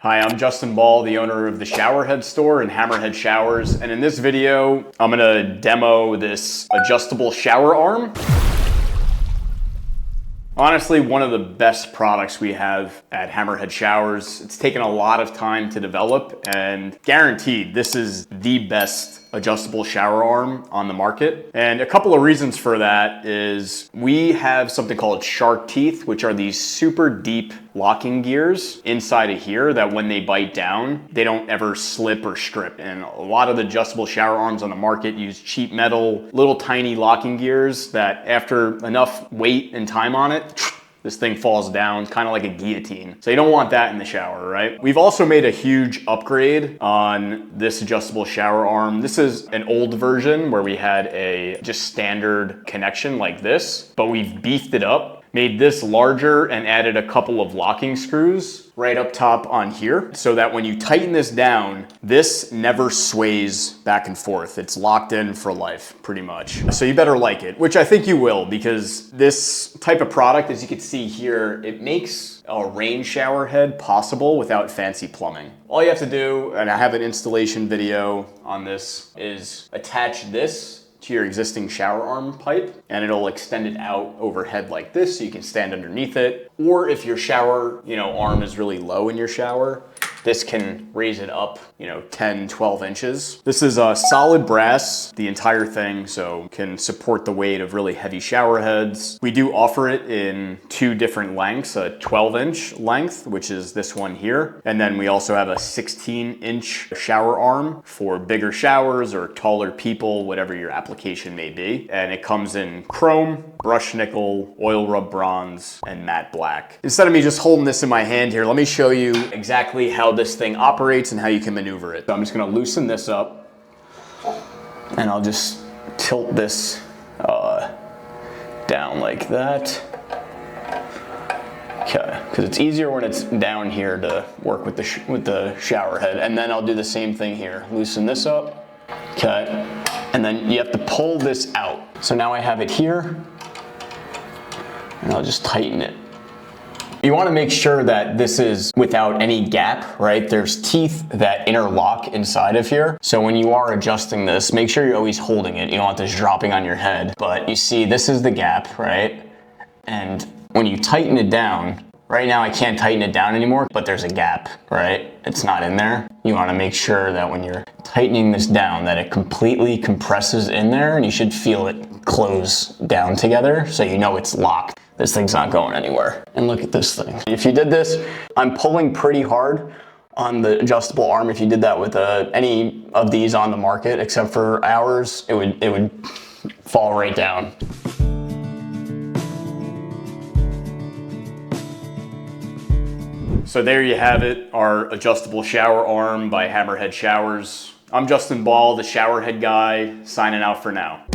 Hi, I'm Justin Ball, the owner of the HammerHead store and HammerHead Showers. And in this video, I'm gonna demo this adjustable shower arm. Honestly, one of the best products we have at HammerHead Showers. It's taken a lot of time to develop, and guaranteed, this is the best adjustable shower arm on the market. And a couple of reasons for that is we have something called shark teeth, which are these super deep locking gears inside of here that when they bite down, they don't ever slip or strip. And a lot of the adjustable shower arms on the market use cheap metal, little tiny locking gears that after enough weight and time on it, this thing falls down, kind of like a guillotine. So you don't want that in the shower, right? We've also made a huge upgrade on this adjustable shower arm. This is an old version where we had a just standard connection like this, but we've beefed it up, made this larger and added a couple of locking screws right up top on here so that when you tighten this down, this never sways back and forth. It's locked in for life, pretty much. So you better like it, which I think you will, because this type of product, as you can see here, it makes a rain shower head possible without fancy plumbing. All you have to do, and I have an installation video on this, is attach this to your existing shower arm pipe, and it'll extend it out overhead like this so you can stand underneath it. Or if your shower, arm is really low in your shower, this can raise it up, 10, 12 inches. This is a solid brass, the entire thing, so can support the weight of really heavy shower heads. We do offer it in two different lengths, a 12-inch length, which is this one here. And then we also have a 16-inch shower arm for bigger showers or taller people, whatever your application may be. And it comes in chrome, brushed nickel, oil rub bronze, and matte black. Instead of me just holding this in my hand here, let me show you exactly how this thing operates and how you can maneuver it. So I'm just gonna loosen this up and I'll just tilt this down like that. Okay, because it's easier when it's down here to work with the shower head. And then I'll do the same thing here. Loosen this up, okay. And then you have to pull this out. So now I have it here and I'll just tighten it. You want to make sure that this is without any gap, right? There's teeth that interlock inside of here. So when you are adjusting this, make sure you're always holding it. You don't want this dropping on your head. But you see, this is the gap, right? And when you tighten it down, right now I can't tighten it down anymore, but there's a gap, right? It's not in there. You want to make sure that when you're tightening this down, that it completely compresses in there, and you should feel it close down together so you know it's locked. This thing's not going anywhere. And look at this thing. If you did this, I'm pulling pretty hard on the adjustable arm. If you did that with any of these on the market, except for ours, it would fall right down. So there you have it, our adjustable shower arm by HammerHead Showers. I'm Justin Ball, the shower head guy, signing out for now.